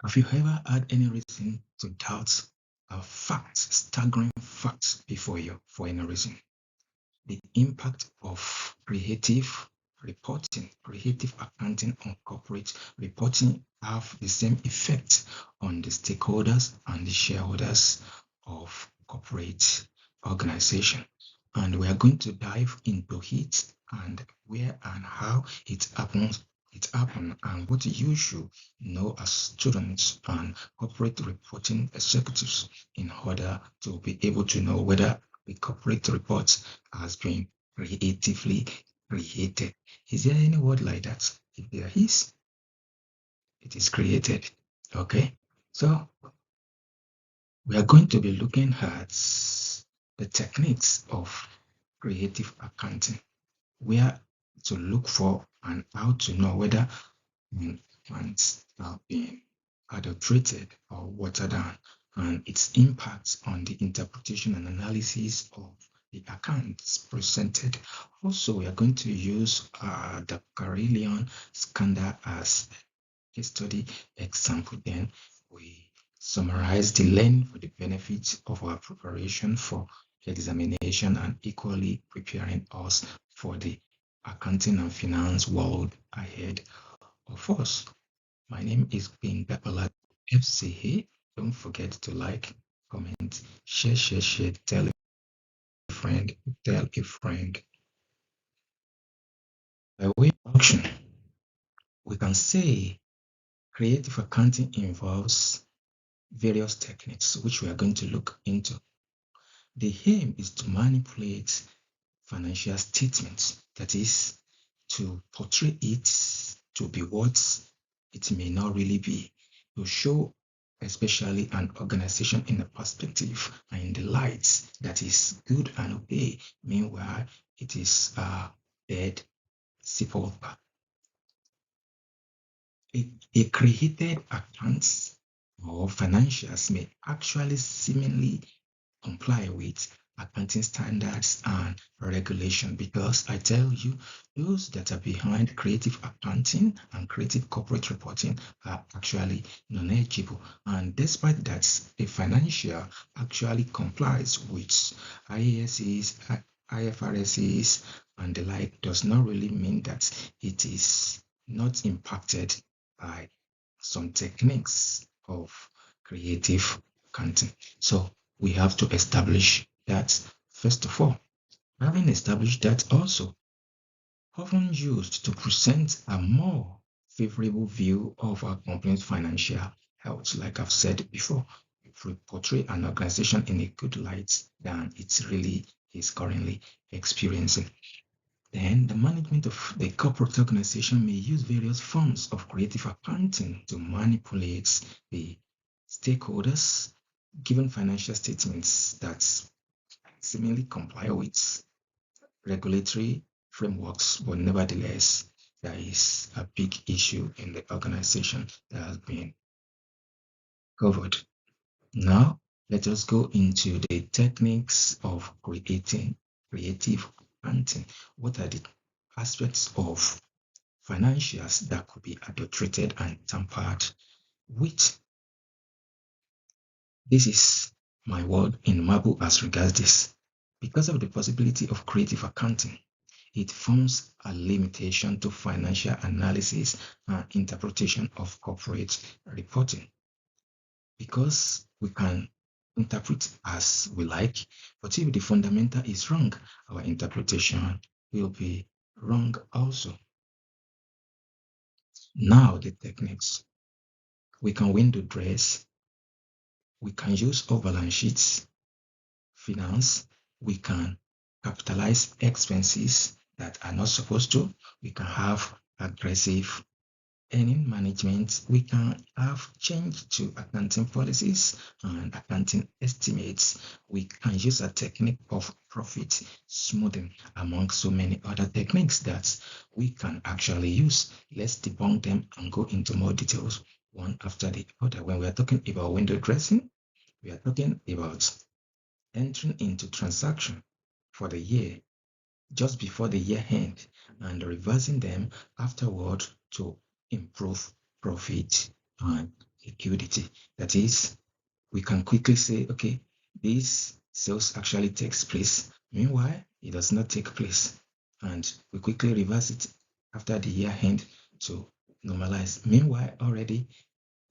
Have you ever had any reason to doubt a fact, staggering facts before you for any reason? The impact of creative reporting, creative accounting on corporate reporting have the same effect on the stakeholders and the shareholders of corporate organization. And we are going to dive into it and where and how it happens. It happened and what you should know as students and corporate reporting executives in order to be able to know whether the corporate report has been creatively created. Is there any word like that? If there is, it is created. Okay, so we are going to be looking at the techniques of creative accounting, where to look for and how to know whether funds have been adulterated or watered down, and its impact on the interpretation and analysis of the accounts presented. Also, we are going to use the Carillion scandal as a study example. Then we summarize the learning for the benefits of our preparation for examination and equally preparing us for the accounting and finance world ahead of us. My name is Gbenga Olatunji, FCA. Don't forget to like, comment, share, tell a friend, tell a friend. By way of action, we can say creative accounting involves various techniques which we are going to look into. The aim is to manipulate financial statements, that is, to portray it to be what it may not really be, to show especially an organization in a perspective and in the lights that is good and okay. Meanwhile, it is dead sepulchre. A created account or financials may actually seemingly comply with accounting standards and regulation, because I tell you, those that are behind creative accounting and creative corporate reporting are actually knowledgeable. And despite that, a financial actually complies with IAS's, IFRS's, and the like, does not really mean that it is not impacted by some techniques of creative accounting. So we have to establish that first of all. Having established that, also often used to present a more favorable view of our company's financial health, like I've said before, we portray an organization in a good light than it really is currently experiencing. Then the management of the corporate organization may use various forms of creative accounting to manipulate the stakeholders, given financial statements that seemingly comply with regulatory frameworks, but nevertheless, there is a big issue in the organization that has been covered. Now, let us go into the techniques of creating creative accounting. What are the aspects of financials that could be adulterated and tampered with? This is my word in marble as regards this. Because of the possibility of creative accounting, it forms a limitation to financial analysis and interpretation of corporate reporting. Because we can interpret as we like, but if the fundamental is wrong, our interpretation will be wrong also. Now the techniques. We can window dress, we can use overland sheets, finance, we can capitalize expenses that are not supposed to, we can have aggressive earning management, we can have change to accounting policies and accounting estimates, we can use a technique of profit smoothing, among so many other techniques that we can actually use. Let's debunk them and go into more details one after the other. When we are talking about window dressing, we are talking about entering into transaction for the year just before the year end and reversing them afterward to improve profit and liquidity. That is, we can quickly say, okay, this sales actually takes place. Meanwhile, it does not take place. And we quickly reverse it after the year end to normalize. Meanwhile, already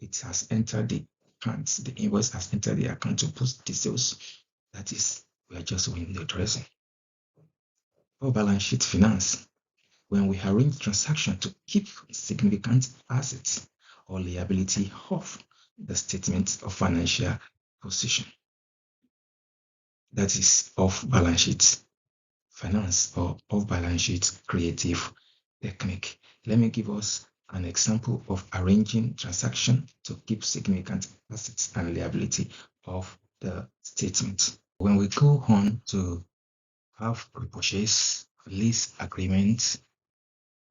it has entered the account, the invoice has entered the account to post the sales. That is, we are just window dressing. For balance sheet finance, when we arrange transaction to keep significant assets or liability off the statement of financial position. That is off balance sheet finance or off balance sheet creative technique. Let me give us an example of arranging transaction to keep significant assets and liability of the statement. When we go on to have repurchase lease agreement,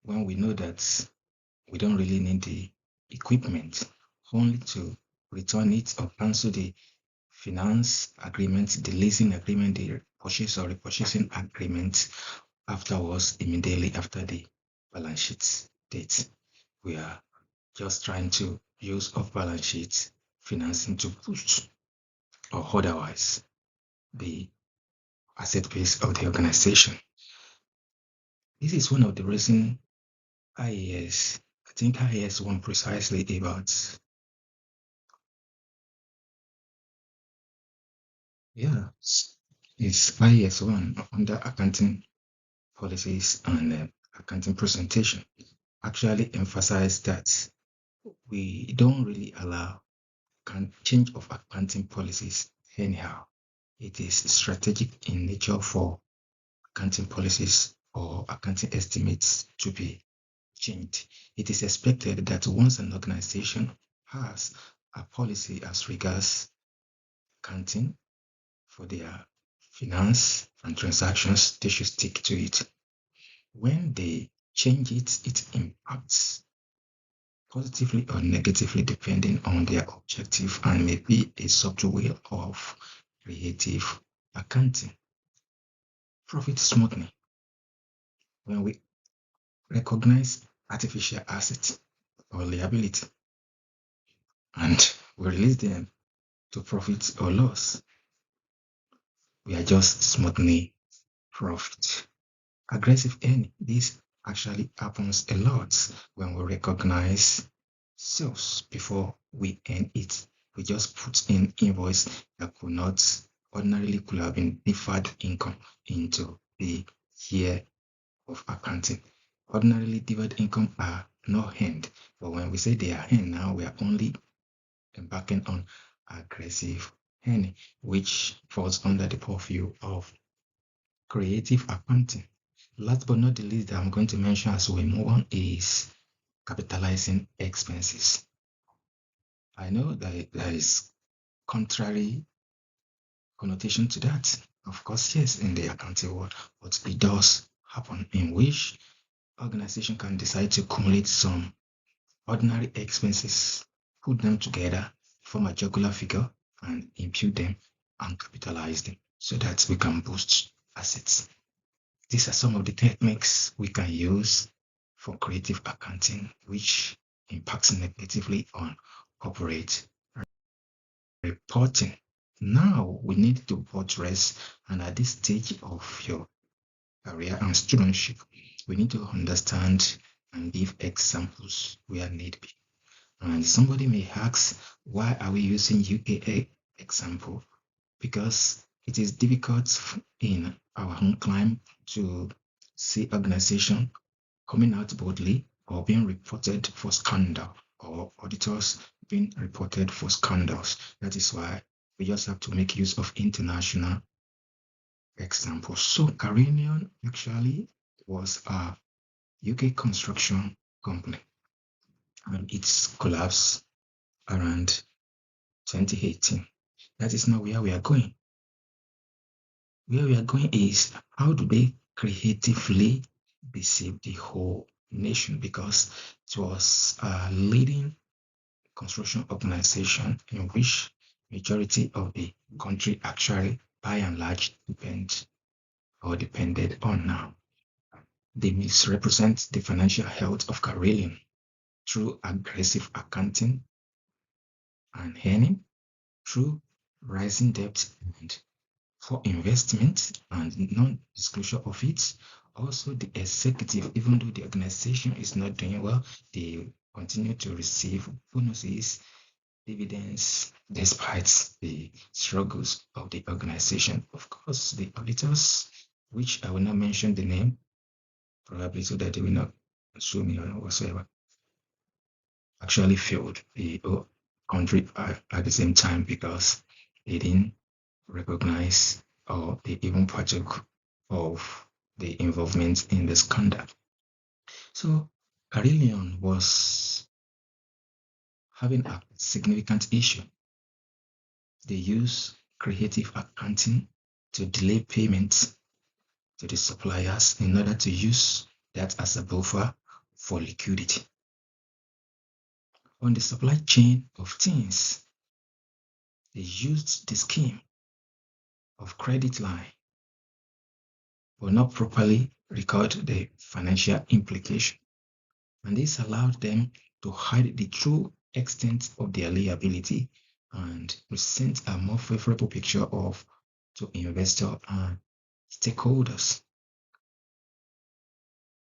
when we know that we don't really need the equipment, only to return it or cancel the finance agreement, the leasing agreement, the purchase or repurchasing agreement afterwards, immediately after the balance sheet date. We are just trying to use off balance sheet financing to boost or otherwise the asset base of the organization. This is one of the reasons IAS, I think IAS one precisely about, it's IAS one under accounting policies and accounting presentation actually emphasize that we don't really allow change of accounting policies anyhow. It is strategic in nature for accounting policies or accounting estimates to be changed. It is expected that once an organization has a policy as regards accounting for their finance and transactions, they should stick to it. When they change it, it impacts positively or negatively depending on their objective and may be a subtle way of creative accounting. Profit smoothing. When we recognize artificial assets or liability and we release them to profit or loss, we are just smoothing profit. Aggressive earning. This actually happens a lot when we recognize sales before we earn it. We just put in invoice that ordinarily could have been deferred income into the year of accounting. Ordinarily deferred income are not earned, but when we say they are earned now, we are only embarking on aggressive earning, which falls under the purview of creative accounting. Last but not the least that I'm going to mention as we move on is capitalizing expenses. I know that there is contrary connotation to that. Of course, yes, in the accounting world, but it does happen in which organization can decide to accumulate some ordinary expenses, put them together, form a jugular figure, and impute them and capitalize them so that we can boost assets. These are some of the techniques we can use for creative accounting, which impacts negatively on corporate reporting. Now we need to buttress, and at this stage of your career and studentship, we need to understand and give examples where need be. And somebody may ask, why are we using UKA example? Because it is difficult in our own climb to see organization coming out boldly or being reported for scandal or auditors being reported for scandals. That is why we just have to make use of international examples. So Carinion actually was a UK construction company and its collapse around 2018. That is not where we are going. Where we are going is how do they creatively deceive the whole nation, because it was a leading construction organization in which majority of the country actually by and large depended on now. They misrepresent the financial health of Caroline through aggressive accounting and earning through rising debt and for investment and non-disclosure of it. Also, the executive, even though the organization is not doing well, they continue to receive bonuses, dividends, despite the struggles of the organization. Of course, the auditors, which I will not mention the name, probably so that they will not sue me or whatsoever, actually failed the country at the same time because they didn't recognize or they even partook of the involvement in the scandal. So Carillion was having a significant issue. They use creative accounting to delay payments to the suppliers in order to use that as a buffer for liquidity. On the supply chain of things, they used the scheme of credit line but not properly record the financial implication. And this allowed them to hide the true extent of their liability and present a more favorable picture to investor and stakeholders.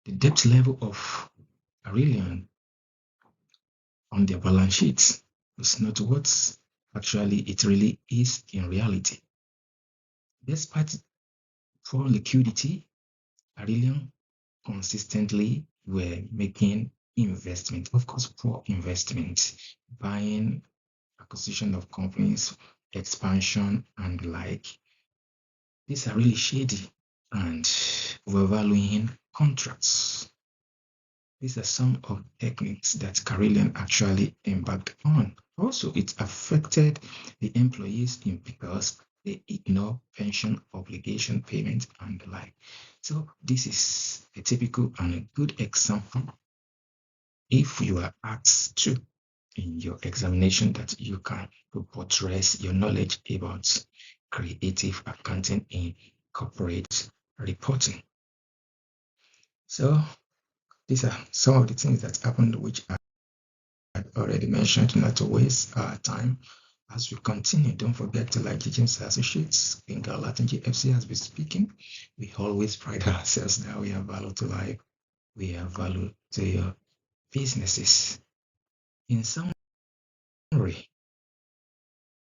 The debt level of Aurelian on their balance sheets is not what actually it really is in reality. Despite poor liquidity, Aurelian consistently were making investment, of course, poor investment, buying, acquisition of companies, expansion, and the like. These are really shady and overvaluing contracts. These are some of the techniques that Carillion actually embarked on. Also, it affected the employees because they ignore pension obligation payment and the like. So this is a typical and a good example if you are asked to in your examination that you can portray your knowledge about creative accounting in corporate reporting. So these are some of the things that happened which I had already mentioned, not to waste our time. As we continue, don't forget to like GJAMES Associates. Gbenga Olatunji FC has been speaking. We always pride ourselves that we have value to life. We have value to your businesses. In summary,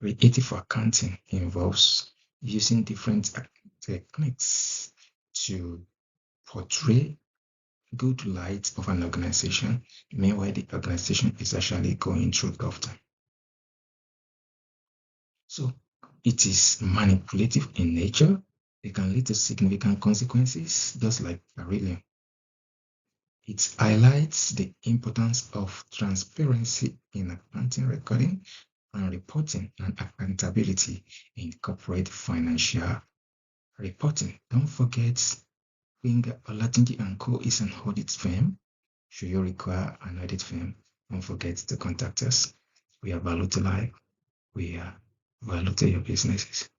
creative accounting involves using different techniques to portray good light of an organization, meanwhile the organization is actually going through tough time. So it is manipulative in nature. It can lead to significant consequences, just like Carillion. It highlights the importance of transparency in accounting recording and reporting and accountability in corporate financial reporting. Don't forget, Gbenga Olatunji and Co. is an audit firm. Should you require an audit firm, don't forget to contact us. We are value to life. We are value to your businesses.